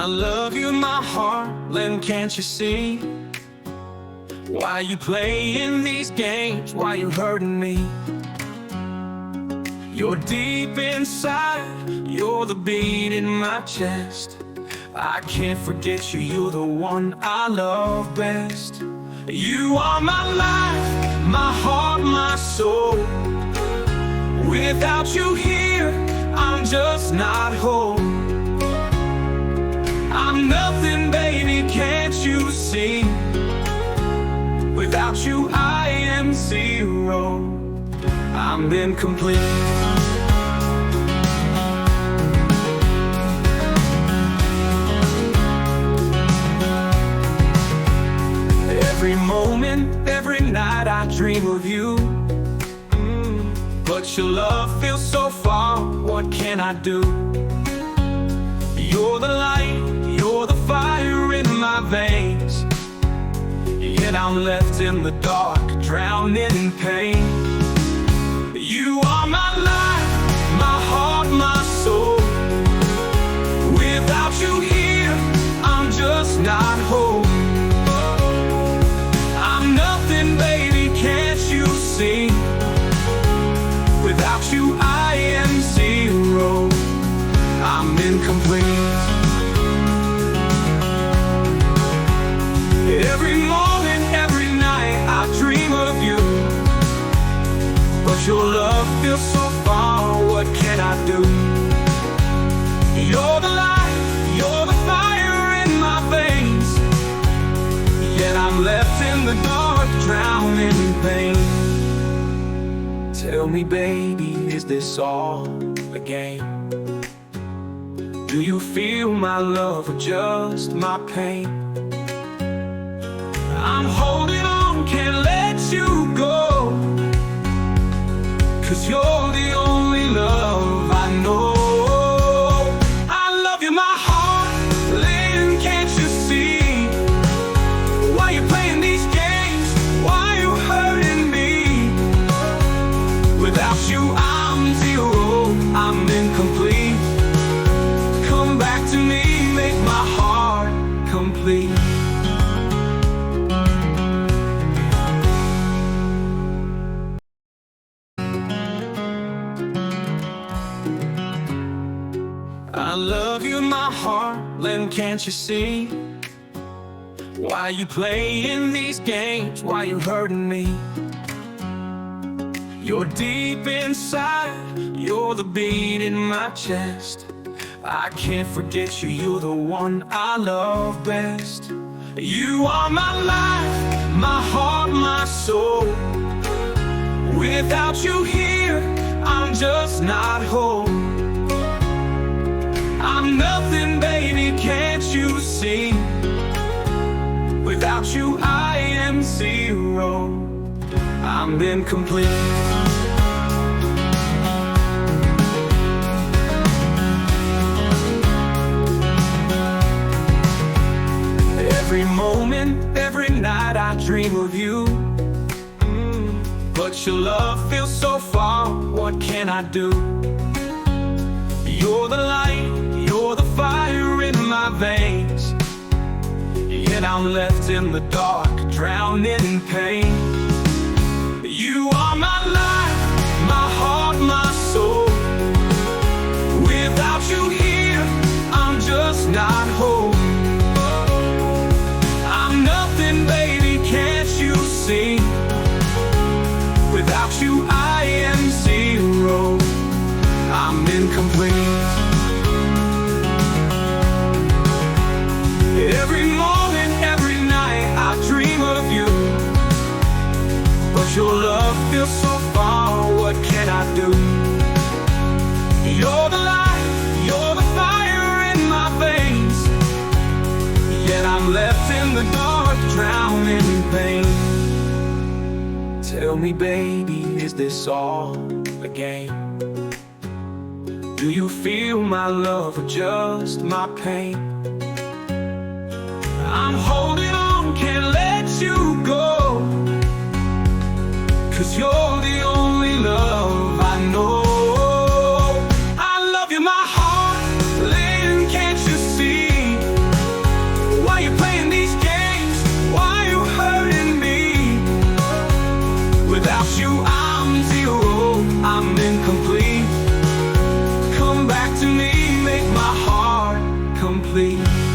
love you, my heart, then can't you see? Why you playing these games, why you hurting me? You're deep inside, you're the beat in my chest. I can't forget you, you're the one I love best. You are my life, my heart, my soul. Without you here, I'm just not whole. I'm nothing, baby, can't you see? Without you, I am zero. I'm incomplete. Every moment, every night I dream of you. But your love feels so far, what can I do? You're the light, you're the fire in my veins. Yet I'm left in the dark, drowning in pain. You are my life, my heart, my soul. Without you here, I'm just not whole. I'm nothing, baby, can't you see? Without you, I am zero. I'm incomplete. Every morning, every night, I dream of you. But your love feels so far, what can I do? You're the light, you're the fire in my veins. Yet I'm left in the dark, drowning in pain. Tell me, baby, is this all a game? Do you feel my love or just my pain? I'm holding on, can't let you go. 'Cause you're the only love I know. I love you, my heart, Lynn, can't you see? Why you playing these games? Why you hurting me? Without you, I'm zero, I'm incomplete. Come back to me, make my heart complete. I love you, my heart, then can't you see? Why you playing these games, why you hurting me? You're deep inside, you're the beat in my chest. I can't forget you, you're the one I love best. You are my life, my heart, my soul. Without you here, I'm just not whole. I'm nothing, baby, can't you see? Without you, I am zero. I'm incomplete. Every moment, every night I dream of you. But your love feels so far, what can I do? You're the light, you're the fire in my veins. Yet I'm left in the dark, drowning in pain. You are my life, my heart, my soul. Without you here, I'm just not whole. I'm nothing, baby, can't you see? Without you, I am zero. I'm incomplete. Every morning, every night, I dream of you. But your love feels so far, what can I do? You're the light, you're the fire in my veins. Yet I'm left in the dark, drowning in pain. Tell me, baby, is this all a game? Do you feel my love or just my pain? I'm holding on, can't let you go. 'Cause you're the only love I know. I love you, my heart, Lynn, can't you see? way.